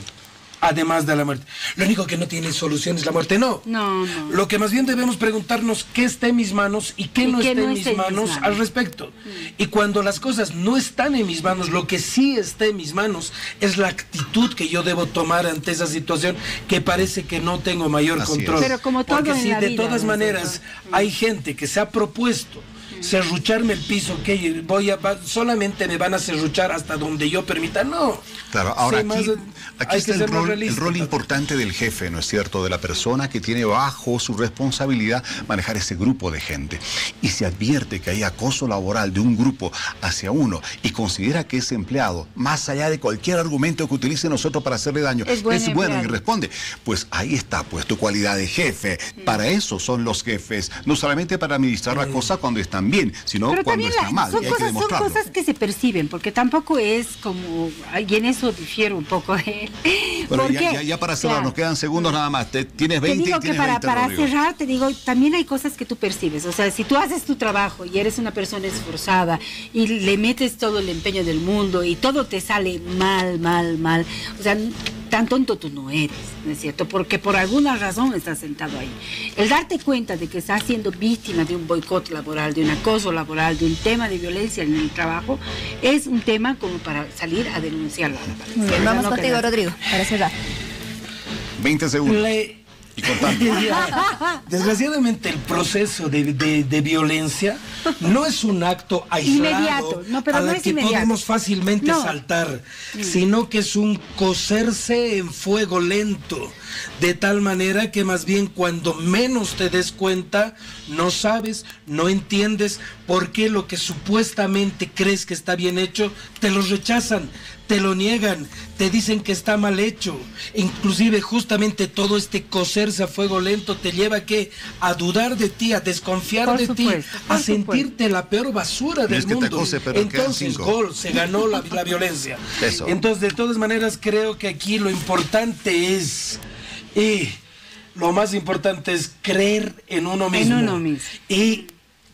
Además de la muerte. Lo único que no tiene solución es la muerte, no. No. Lo que más bien debemos preguntarnos qué está en mis manos y qué no está en mis manos al respecto. Y cuando las cosas no están en mis manos, lo que sí está en mis manos es la actitud que yo debo tomar ante esa situación que parece que no tengo mayor control. Pero como todo porque en si la de vida, todas maneras hay gente que se ha propuesto serrucharme el piso, que solamente me van a serruchar hasta donde yo permita, no. Claro, ahora aquí está el realista, rol importante del jefe, ¿no es cierto? De la persona que tiene bajo su responsabilidad manejar ese grupo de gente. Y se advierte que hay acoso laboral de un grupo hacia uno y considera que ese empleado, más allá de cualquier argumento que utilice nosotros para hacerle daño, es bueno y responde. Pues ahí está, pues tu cualidad de jefe. Para eso son los jefes, no solamente para administrar la cosa cuando están bien, sino pero cuando está mal. Son y hay que demostrarlo. son cosas que se perciben, porque tampoco es como, y en eso difiero un poco. Bueno, ya para cerrar, nos quedan segundos nada más. Tienes 20 te digo y tienes que 20, para Rodrigo. cerrar, te digo, también hay cosas que tú percibes. O sea, si tú haces tu trabajo y eres una persona esforzada y le metes todo el empeño del mundo y todo te sale mal, o sea, tan tonto tú no eres, ¿no es cierto? Porque por alguna razón estás sentado ahí. El darte cuenta de que estás siendo víctima de un boicot laboral, de un acoso laboral, de un tema de violencia en el trabajo, es un tema como para salir a denunciarlo. Muy bien, vamos contigo, Rodrigo, para cerrar. 20 segundos. Y contando. Desgraciadamente el proceso de violencia no es un acto aislado inmediato, pero al que podemos fácilmente saltar, sino que es un cocerse en fuego lento, de tal manera que más bien cuando menos te des cuenta, no sabes, no entiendes por qué lo que supuestamente crees que está bien hecho, te lo rechazan, te lo niegan, te dicen que está mal hecho. Inclusive justamente todo este cocerse a fuego lento te lleva a dudar de ti, a desconfiar de ti, a sentirte la peor basura del mundo. Entonces, gol, se ganó la violencia. Eso. Entonces, de todas maneras, creo que aquí lo importante es, lo más importante es creer en uno mismo. Y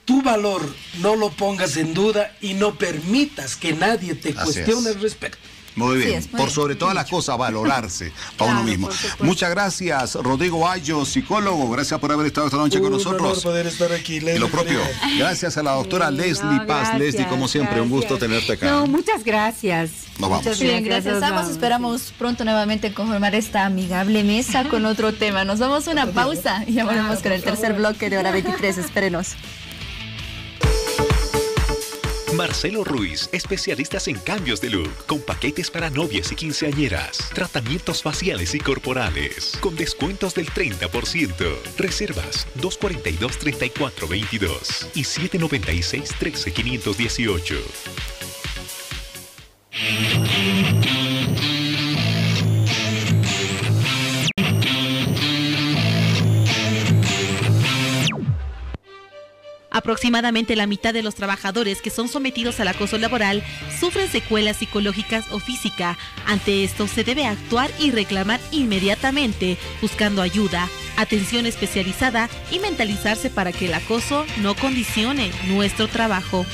tu valor no lo pongas en duda y no permitas que nadie te cuestione al respecto. Muy bien, por sobre todas las cosas, valorarse a uno mismo. Muchas gracias, Rodrigo Ayo, psicólogo. Gracias por haber estado esta noche con nosotros. Un honor poder estar aquí. Y lo propio, gracias a la doctora Leslie Paz. Leslie, como siempre, un gusto tenerte acá. No, muchas gracias. Nos vamos. Bien, gracias. Ambos esperamos pronto nuevamente conformar esta amigable mesa con otro tema. Nos vamos a una pausa y ya volvemos con el tercer bloque de Hora 23. Espérenos. Marcelo Ruiz, especialistas en cambios de look, con paquetes para novias y quinceañeras, tratamientos faciales y corporales, con descuentos del 30%. Reservas 242-3422 y 796-13518. Aproximadamente la mitad de los trabajadores que son sometidos al acoso laboral sufren secuelas psicológicas o física. Ante esto se debe actuar y reclamar inmediatamente, buscando ayuda, atención especializada y mentalizarse para que el acoso no condicione nuestro trabajo.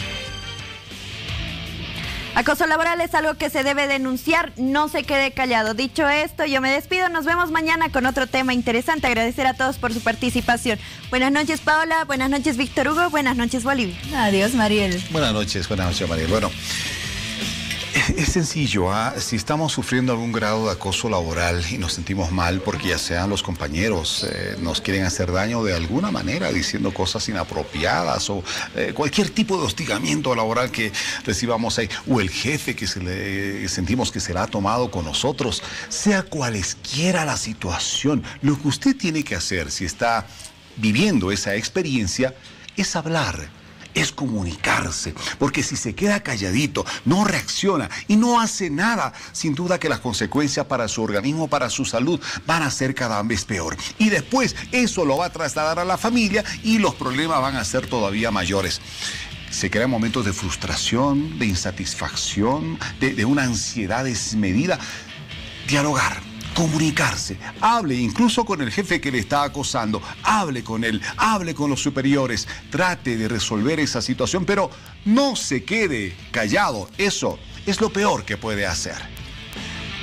Acoso laboral es algo que se debe denunciar, no se quede callado. Dicho esto, yo me despido, nos vemos mañana con otro tema interesante. Agradecer a todos por su participación. Buenas noches, Paola, buenas noches, Víctor Hugo, buenas noches, Bolivia. Adiós, Mariel. Buenas noches, Mariel. Bueno, es sencillo, si estamos sufriendo algún grado de acoso laboral y nos sentimos mal porque ya sean los compañeros nos quieren hacer daño de alguna manera diciendo cosas inapropiadas o cualquier tipo de hostigamiento laboral que recibamos ahí, o el jefe que sentimos que se la ha tomado con nosotros, sea cualesquiera la situación, lo que usted tiene que hacer si está viviendo esa experiencia es hablar. es comunicarse, porque si se queda calladito, no reacciona y no hace nada, sin duda que las consecuencias para su organismo, para su salud, van a ser cada vez peor. Y después eso lo va a trasladar a la familia y los problemas van a ser todavía mayores. Se crean momentos de frustración, de insatisfacción, de una ansiedad desmedida. Dialogar, comunicarse, hable incluso con el jefe que le está acosando, hable con él, hable con los superiores, trate de resolver esa situación, pero no se quede callado. Eso es lo peor que puede hacer.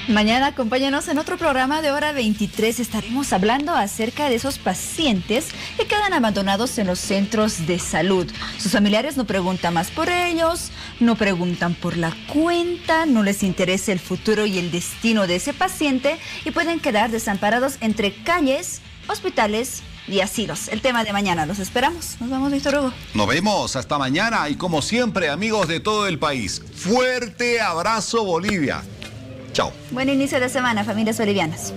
Mañana acompáñanos en otro programa de Hora 23. Estaremos hablando acerca de esos pacientes que quedan abandonados en los centros de salud. Sus familiares no preguntan más por ellos, no preguntan por la cuenta, no les interesa el futuro y el destino de ese paciente y pueden quedar desamparados entre calles, hospitales y asilos. El tema de mañana, los esperamos. Nos vemos, Víctor Hugo. Nos vemos, hasta mañana y como siempre, amigos de todo el país, fuerte abrazo Bolivia. Chao. Buen inicio de semana, familias bolivianas.